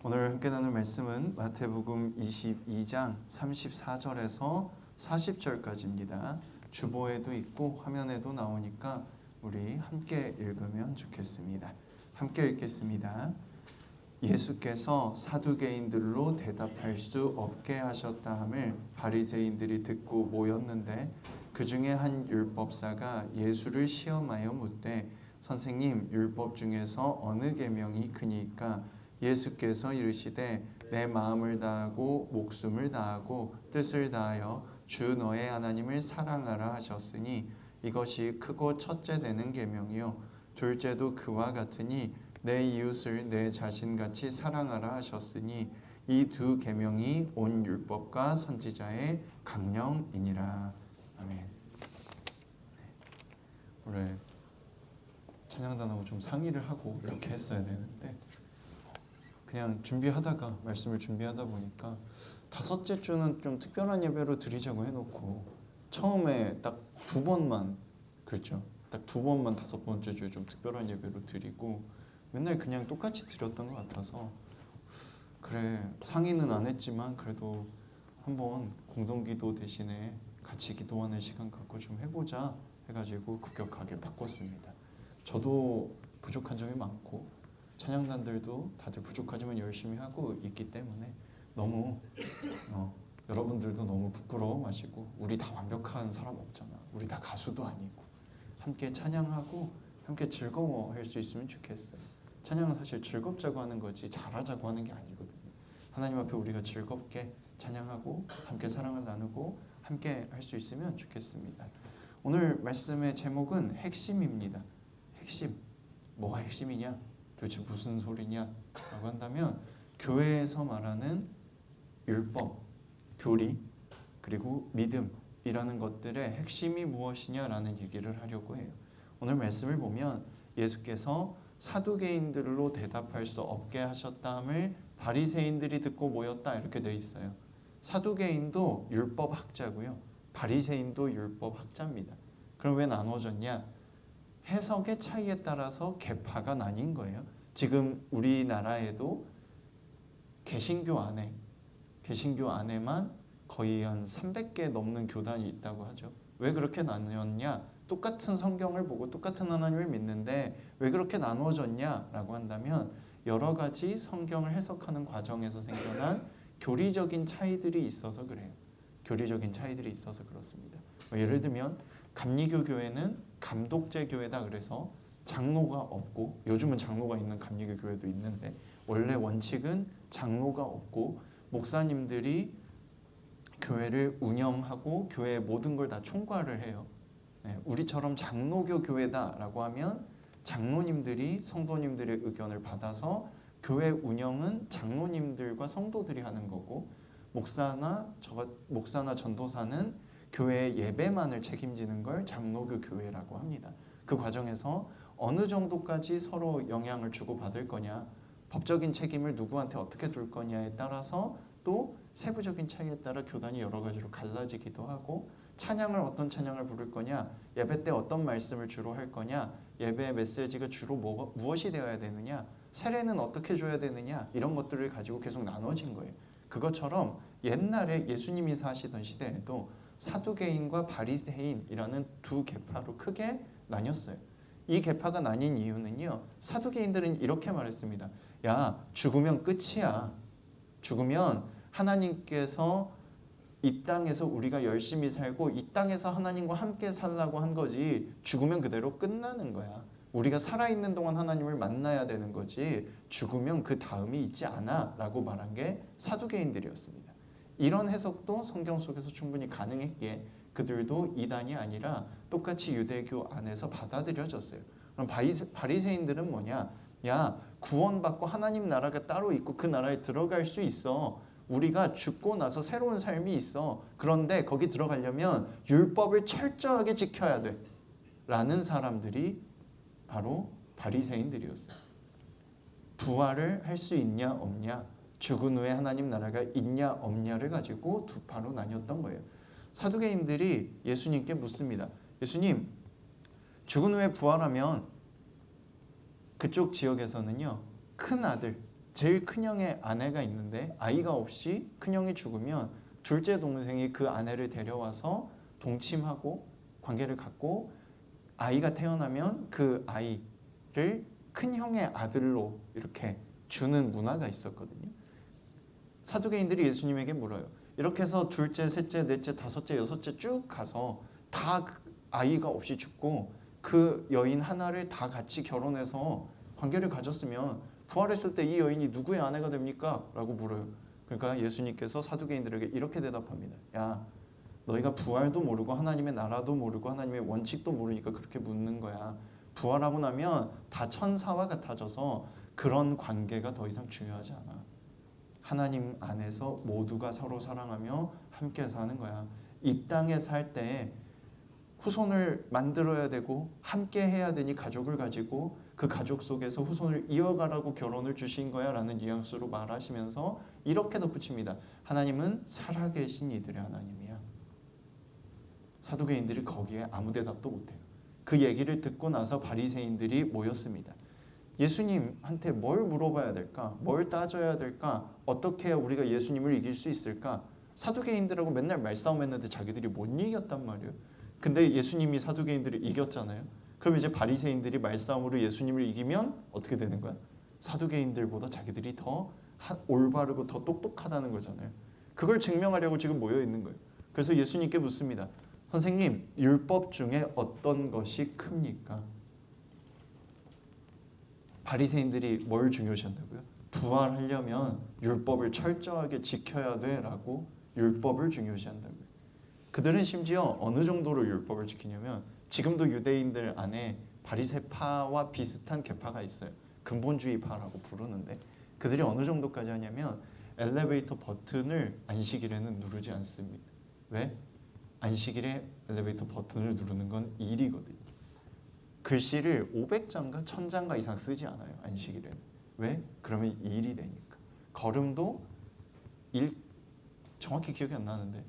오늘 함께 나눌 말씀은 마태복음 22장 34절에서 40절까지입니다. 주보에도 있고 화면에도 나오니까 우리 함께 읽으면 좋겠습니다. 함께 읽겠습니다. 예수께서 사두개인들로 대답할 수 없게 하셨다 함을 바리새인들이 듣고 모였는데 그 중에 한 율법사가 예수를 시험하여 묻되 선생님, 율법 중에서 어느 계명이 크니까? 예수께서 이르시되 내 마음을 다하고 목숨을 다하고 뜻을 다하여 주 너의 하나님을 사랑하라 하셨으니 이것이 크고 첫째 되는 계명이요 둘째도 그와 같으니 내 이웃을 내 자신같이 사랑하라 하셨으니 이 두 계명이 온 율법과 선지자의 강령이니라. 아멘. 오늘 찬양단하고 좀 상의를 하고 이렇게 했어야 되는데 그냥 준비하다가 말씀을 준비하다 보니까 다섯째 주는 좀 특별한 예배로 드리자고 해놓고 처음에 딱 두 번만 그렇죠. 딱 두 번만 다섯 번째 주에 좀 특별한 예배로 드리고 맨날 그냥 똑같이 드렸던 것 같아서 그래 상의는 안 했지만 그래도 한번 공동기도 대신에 같이 기도하는 시간 갖고 좀 해보자 해가지고 급격하게 바꿨습니다. 저도 부족한 점이 많고 찬양단들도 다들 부족하지만 열심히 하고 있기 때문에 너무 여러분들도 너무 부끄러워 마시고 우리 다 완벽한 사람 없잖아. 우리 다 가수도 아니고 함께 찬양하고 함께 즐거워할 수 있으면 좋겠어요. 찬양은 사실 즐겁자고 하는 거지 잘하자고 하는 게 아니거든요. 하나님 앞에 우리가 즐겁게 찬양하고 함께 사랑을 나누고 함께 할 수 있으면 좋겠습니다. 오늘 말씀의 제목은 핵심입니다. 핵심. 뭐가 핵심이냐? 도대체 무슨 소리냐? 라고 한다면 교회에서 말하는 율법, 교리, 그리고 믿음이라는 것들의 핵심이 무엇이냐라는 얘기를 하려고 해요. 오늘 말씀을 보면 예수께서 사두개인들로 대답할 수 없게 하셨다함을 바리새인들이 듣고 모였다 이렇게 되어 있어요. 사두개인도 율법학자고요. 바리새인도 율법학자입니다. 그럼 왜 나눠졌냐? 해석의 차이에 따라서 계파가 나뉜 거예요. 지금 우리나라에도 개신교 안에만 거의 한 300개 넘는 교단이 있다고 하죠. 왜 그렇게 나뉘었냐? 똑같은 성경을 보고 똑같은 하나님을 믿는데 왜 그렇게 나누어졌냐라고 한다면 여러 가지 성경을 해석하는 과정에서 생겨난 교리적인 차이들이 있어서 그래요. 교리적인 차이들이 있어서 그렇습니다. 예를 들면 감리교 교회는 감독제 교회다 그래서 장로가 없고 요즘은 장로가 있는 감리교 교회도 있는데 원래 원칙은 장로가 없고 목사님들이 교회를 운영하고 교회의 모든 걸 다 총괄을 해요. 우리처럼 장로교 교회다라고 하면 장로님들이 성도님들의 의견을 받아서 교회 운영은 장로님들과 성도들이 하는 거고 목사나 전도사는 교회의 예배만을 책임지는 걸 장로교 교회라고 합니다. 그 과정에서 어느 정도까지 서로 영향을 주고받을 거냐, 법적인 책임을 누구한테 어떻게 둘 거냐에 따라서 또 세부적인 차이에 따라 교단이 여러 가지로 갈라지기도 하고 찬양을 어떤 찬양을 부를 거냐, 예배 때 어떤 말씀을 주로 할 거냐, 예배의 메시지가 주로 무엇이 되어야 되느냐, 세례는 어떻게 줘야 되느냐 이런 것들을 가지고 계속 나눠진 거예요. 그것처럼 옛날에 예수님이 사시던 시대에도 사두개인과 바리새인이라는 두 계파로 크게 나뉘었어요. 이 계파가 나뉜 이유는요. 사두개인들은 이렇게 말했습니다. 야, 죽으면 끝이야. 죽으면 하나님께서 이 땅에서 우리가 열심히 살고 이 땅에서 하나님과 함께 살라고 한 거지 죽으면 그대로 끝나는 거야. 우리가 살아있는 동안 하나님을 만나야 되는 거지 죽으면 그 다음이 있지 않아 라고 말한 게 사두개인들이었습니다. 이런 해석도 성경 속에서 충분히 가능했기에 그들도 이단이 아니라 똑같이 유대교 안에서 받아들여졌어요. 그럼 바리새인들은 뭐냐? 야, 구원받고 하나님 나라가 따로 있고 그 나라에 들어갈 수 있어. 우리가 죽고 나서 새로운 삶이 있어. 그런데 거기 들어가려면 율법을 철저하게 지켜야 돼. 라는 사람들이 바로 바리새인들이었어요. 부활을 할 수 있냐 없냐, 죽은 후에 하나님 나라가 있냐 없냐를 가지고 두 파로 나뉘었던 거예요. 사두개인들이 예수님께 묻습니다. 예수님, 죽은 후에 부활하면 그쪽 지역에서는요, 큰 아들, 제일 큰형의 아내가 있는데 아이가 없이 큰형이 죽으면 둘째 동생이 그 아내를 데려와서 동침하고 관계를 갖고 아이가 태어나면 그 아이를 큰형의 아들로 이렇게 주는 문화가 있었거든요. 사두개인들이 예수님에게 물어요. 이렇게 해서 둘째, 셋째, 넷째, 다섯째, 여섯째 쭉 가서 다 아이가 없이 죽고 그 여인 하나를 다 같이 결혼해서 관계를 가졌으면 부활했을 때 이 여인이 누구의 아내가 됩니까? 라고 물어요. 그러니까 예수님께서 사두개인들에게 이렇게 대답합니다. 야, 너희가 부활도 모르고 하나님의 나라도 모르고 하나님의 원칙도 모르니까 그렇게 묻는 거야. 부활하고 나면 다 천사와 같아져서 그런 관계가 더 이상 중요하지 않아. 하나님 안에서 모두가 서로 사랑하며 함께 사는 거야. 이 땅에 살 때 후손을 만들어야 되고 함께 해야 되니 가족을 가지고 그 가족 속에서 후손을 이어가라고 결혼을 주신 거야 라는 뉘앙스로 말하시면서 이렇게 덧붙입니다. 하나님은 살아계신 이들의 하나님이야. 사두개인들이 거기에 아무 대답도 못해요. 그 얘기를 듣고 나서 바리새인들이 모였습니다. 예수님한테 뭘 물어봐야 될까? 뭘 따져야 될까? 어떻게 해야 우리가 예수님을 이길 수 있을까? 사두개인들하고 맨날 말싸움했는데 자기들이 못 이겼단 말이에요. 근데 예수님이 사두개인들을 이겼잖아요. 그럼 이제 바리새인들이 말싸움으로 예수님을 이기면 어떻게 되는 거야? 사두개인들보다 자기들이 더 올바르고 더 똑똑하다는 거잖아요. 그걸 증명하려고 지금 모여 있는 거예요. 그래서 예수님께 묻습니다. 선생님, 율법 중에 어떤 것이 큽니까? 바리새인들이 뭘 중요시한다고요? 부활하려면 율법을 철저하게 지켜야 돼라고 율법을 중요시한다고요. 그들은 심지어 어느 정도로 율법을 지키냐면 지금도 유대인들 안에 바리새파와 비슷한 계파가 있어요. 근본주의파라고 부르는데 그들이 어느 정도까지 하냐면 엘리베이터 버튼을 안식일에는 누르지 않습니다. 왜? 안식일에 엘리베이터 버튼을 누르는 건 일이거든요. 글씨를 500장과 1000장과 이상 쓰지 않아요. 안식일에는. 왜? 그러면 일이 되니까. 걸음도 정확히 기억이 안 나는데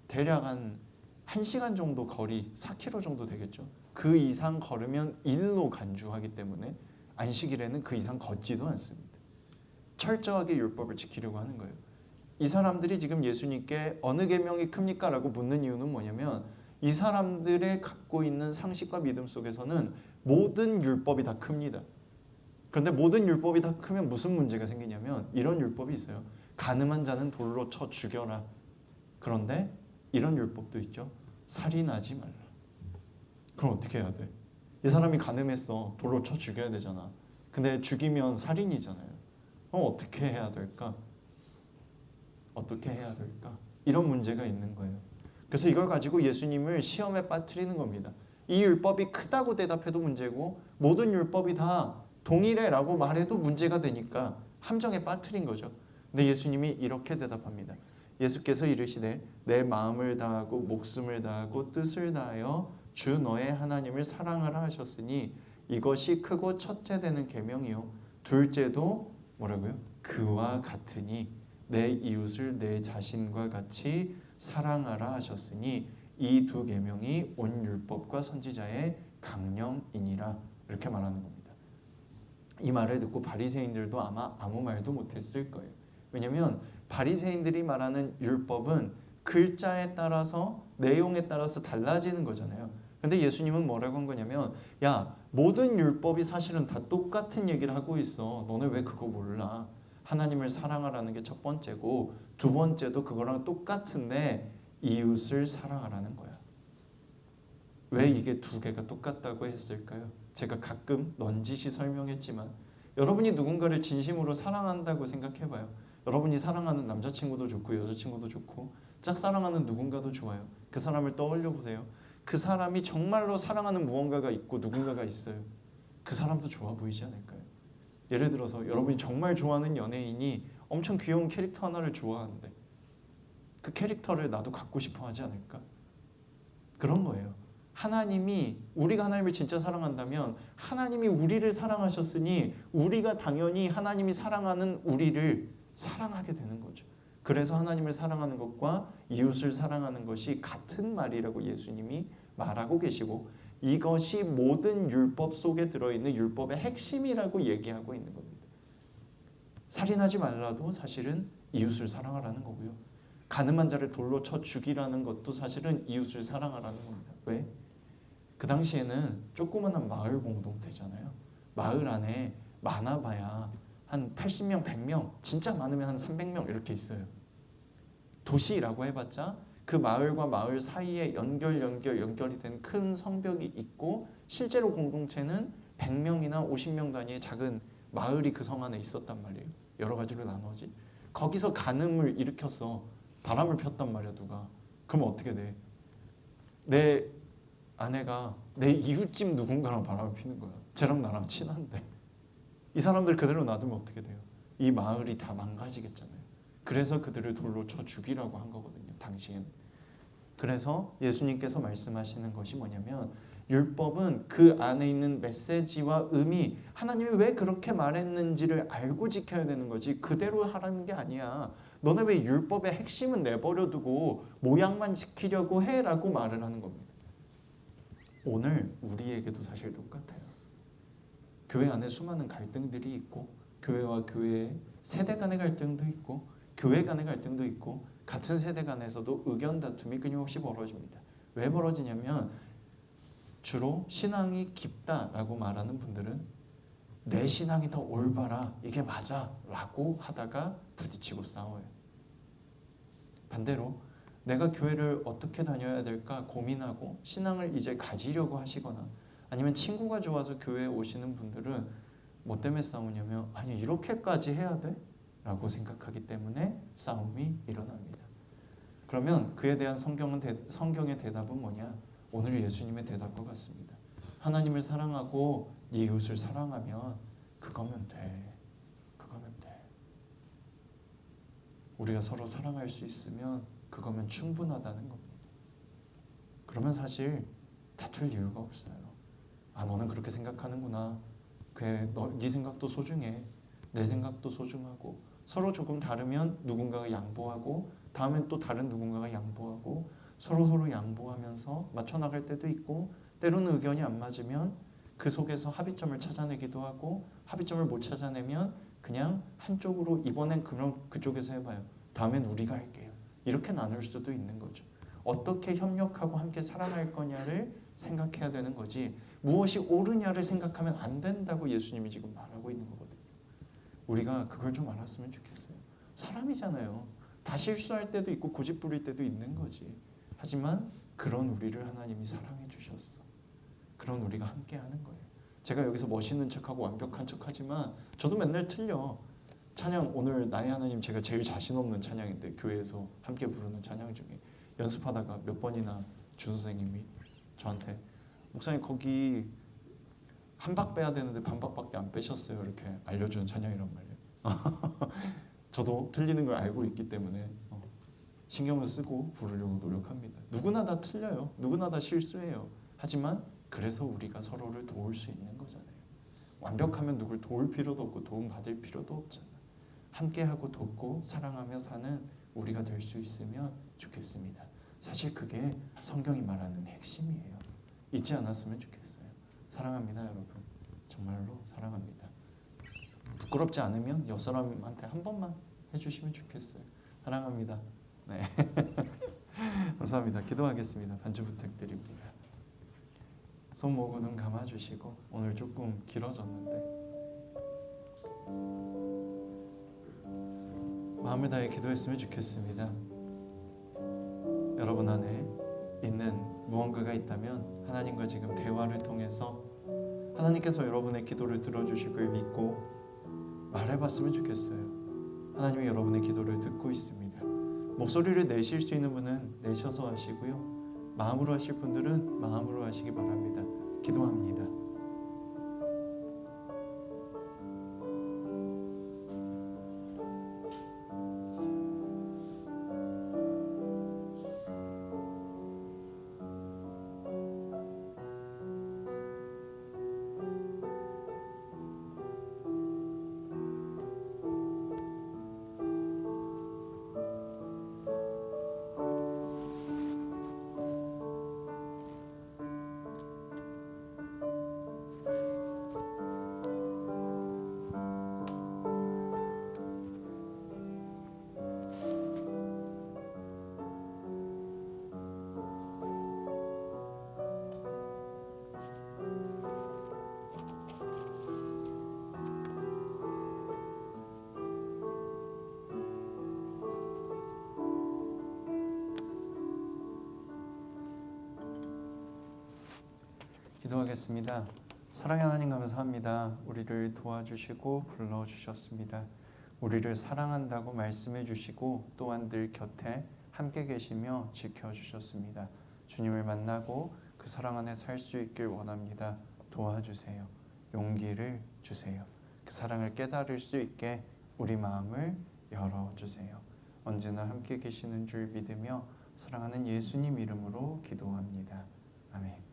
대략 한 1시간 정도 거리 4km 정도 되겠죠. 그 이상 걸으면 일로 간주하기 때문에 안식일에는 그 이상 걷지도 않습니다. 철저하게 율법을 지키려고 하는 거예요. 이 사람들이 지금 예수님께 어느 계명이 큽니까? 라고 묻는 이유는 뭐냐면 이 사람들의 갖고 있는 상식과 믿음 속에서는 모든 율법이 다 큽니다. 그런데 모든 율법이 다 크면 무슨 문제가 생기냐면 이런 율법이 있어요. 간음한 자는 돌로 쳐 죽여라. 그런데 이런 율법도 있죠. 살인하지 말라. 그럼 어떻게 해야 돼? 이 사람이 간음했어. 돌로 쳐 죽여야 되잖아. 근데 죽이면 살인이잖아요. 그럼 어떻게 해야 될까? 어떻게 해야 될까? 이런 문제가 있는 거예요. 그래서 이걸 가지고 예수님을 시험에 빠뜨리는 겁니다. 이 율법이 크다고 대답해도 문제고 모든 율법이 다 동일해라고 말해도 문제가 되니까 함정에 빠뜨린 거죠. 근데 예수님이 이렇게 대답합니다. 예수께서 이르시되 내 마음을 다하고 목숨을 다하고 뜻을 다하여 주 너의 하나님을 사랑하라 하셨으니 이것이 크고 첫째 되는 계명이요 둘째도 뭐라고요? 그와 같으니 내 이웃을 내 자신과 같이 사랑하라 하셨으니 이 두 계명이 온 율법과 선지자의 강령이니라 이렇게 말하는 겁니다. 이 말을 듣고 바리새인들도 아마 아무 말도 못했을 거예요. 왜냐하면 바리새인들이 말하는 율법은 글자에 따라서 내용에 따라서 달라지는 거잖아요. 근데 예수님은 뭐라고 한 거냐면 야 모든 율법이 사실은 다 똑같은 얘기를 하고 있어. 너네 왜 그거 몰라? 하나님을 사랑하라는 게 첫 번째고 두 번째도 그거랑 똑같은데 이웃을 사랑하라는 거야. 왜 이게 두 개가 똑같다고 했을까요? 제가 가끔 넌지시 설명했지만 여러분이 누군가를 진심으로 사랑한다고 생각해봐요. 여러분이 사랑하는 남자친구도 좋고 여자친구도 좋고 짝사랑하는 누군가도 좋아요. 그 사람을 떠올려 보세요. 그 사람이 정말로 사랑하는 무언가가 있고 누군가가 있어요. 그 사람도 좋아 보이지 않을까요? 예를 들어서 여러분이 정말 좋아하는 연예인이 엄청 귀여운 캐릭터 하나를 좋아하는데 그 캐릭터를 나도 갖고 싶어 하지 않을까? 그런 거예요. 하나님이 우리가 하나님을 진짜 사랑한다면 하나님이 우리를 사랑하셨으니 우리가 당연히 하나님이 사랑하는 우리를 사랑하게 되는 거죠. 그래서 하나님을 사랑하는 것과 이웃을 사랑하는 것이 같은 말이라고 예수님이 말하고 계시고 이것이 모든 율법 속에 들어있는 율법의 핵심이라고 얘기하고 있는 겁니다. 살인하지 말라도 사실은 이웃을 사랑하라는 거고요. 가늠한 자를 돌로 쳐 죽이라는 것도 사실은 이웃을 사랑하라는 겁니다. 왜? 그 당시에는 조그마한 마을 공동체잖아요. 마을 안에 많아봐야 한 80명, 100명, 진짜 많으면 한 300명 이렇게 있어요. 도시라고 해봤자 그 마을과 마을 사이에 연결이 된 큰 성벽이 있고, 실제로 공동체는 100명이나 50명 단위의 작은 마을이 그 성 안에 있었단 말이에요. 여러 가지로 나누어지. 거기서 간음을 일으켰어. 바람을 폈단 말이야, 누가. 그럼 어떻게 돼? 내 아내가 내 이웃집 누군가랑 바람을 피는 거야. 쟤랑 나랑 친한데. 이 사람들 그대로 놔두면 어떻게 돼요? 이 마을이 다 망가지겠잖아요. 그래서 그들을 돌로 쳐 죽이라고 한 거거든요, 당시에는. 그래서 예수님께서 말씀하시는 것이 뭐냐면, 율법은 그 안에 있는 메시지와 의미, 하나님이 왜 그렇게 말했는지를 알고 지켜야 되는 거지, 그대로 하라는 게 아니야. 너네 왜 율법의 핵심은 내버려두고 모양만 지키려고 해? 라고 말을 하는 겁니다. 오늘 우리에게도 사실 똑같아요. 교회 안에 수많은 갈등들이 있고, 교회와 교회 세대 간의 갈등도 있고, 교회 간의 갈등도 있고, 같은 세대 간에서도 의견 다툼이 끊임없이 벌어집니다. 왜 벌어지냐면, 주로 신앙이 깊다라고 말하는 분들은 내 신앙이 더 올바라, 이게 맞아 라고 하다가 부딪히고 싸워요. 반대로 내가 교회를 어떻게 다녀야 될까 고민하고 신앙을 이제 가지려고 하시거나, 아니면 친구가 좋아서 교회에 오시는 분들은 뭐 때문에 싸우냐면, 아니 이렇게까지 해야 돼? 라고 생각하기 때문에 싸움이 일어납니다. 그러면 그에 대한 성경의 대답은 뭐냐? 오늘 예수님의 대답과 같습니다. 하나님을 사랑하고 네 이웃을 사랑하면 그거면 돼. 그거면 돼. 우리가 서로 사랑할 수 있으면 그거면 충분하다는 겁니다. 그러면 사실 다툴 이유가 없어요. 아, 너는 그렇게 생각하는구나. 그래, 네 생각도 소중해. 내 생각도 소중하고, 서로 조금 다르면 누군가가 양보하고, 다음엔 또 다른 누군가가 양보하고, 서로 양보하면서 맞춰 나갈 때도 있고, 때로는 의견이 안 맞으면 그 속에서 합의점을 찾아내기도 하고, 합의점을 못 찾아내면 그냥 한쪽으로 이번엔 그럼 그쪽에서 해봐요. 다음엔 우리가 할게요. 이렇게 나눌 수도 있는 거죠. 어떻게 협력하고 함께 살아갈 거냐를 생각해야 되는 거지, 무엇이 옳으냐를 생각하면 안 된다고 예수님이 지금 말하고 있는 거거든요. 우리가 그걸 좀 알았으면 좋겠어요. 사람이잖아요. 다 실수할 때도 있고 고집 부릴 때도 있는 거지. 하지만 그런 우리를 하나님이 사랑해 주셨어. 그런 우리가 함께 하는 거예요. 제가 여기서 멋있는 척하고 완벽한 척하지만 저도 맨날 틀려. 찬양, 오늘 나의 하나님 제가 제일 자신 없는 찬양인데, 교회에서 함께 부르는 찬양 중에 연습하다가 몇 번이나 주 선생님이 저한테, 목사님 거기 한 박 빼야 되는데 반 박밖에 안 빼셨어요, 이렇게 알려주는 찬양이란 말이에요. 저도 틀리는 걸 알고 있기 때문에 신경을 쓰고 부르려고 노력합니다. 누구나 다 틀려요. 누구나 다 실수해요. 하지만 그래서 우리가 서로를 도울 수 있는 거잖아요. 완벽하면 누굴 도울 필요도 없고 도움 받을 필요도 없잖아. 함께하고 돕고 사랑하며 사는 우리가 될 수 있으면 좋겠습니다. 사실 그게 성경이 말하는 핵심이에요. 잊지 않았으면 좋겠어요. 사랑합니다, 여러분. 정말로 사랑합니다. 부끄럽지 않으면 옆 사람한테 한 번만 해주시면 좋겠어요. 사랑합니다. 네. 감사합니다. 기도하겠습니다. 반주 부탁드립니다. 손 모으고 눈 감아주시고, 오늘 조금 길어졌는데 마음을 다해 기도했으면 좋겠습니다. 여러분 안에 있는 무언가가 있다면 하나님과 지금 대화를 통해서 하나님께서 여러분의 기도를 들어주실 걸 믿고 말해봤으면 좋겠어요. 하나님이 여러분의 기도를 듣고 있습니다. 목소리를 내실 수 있는 분은 내셔서 하시고요, 마음으로 하실 분들은 마음으로 하시기 바랍니다. 기도합니다. 기도하겠습니다. 사랑의 하나님 감사합니다. 우리를 도와주시고 불러주셨습니다. 우리를 사랑한다고 말씀해 주시고 또한 늘 곁에 함께 계시며 지켜주셨습니다. 주님을 만나고 그 사랑 안에 살 수 있길 원합니다. 도와주세요. 용기를 주세요. 그 사랑을 깨달을 수 있게 우리 마음을 열어주세요. 언제나 함께 계시는 줄 믿으며 사랑하는 예수님 이름으로 기도합니다. 아멘.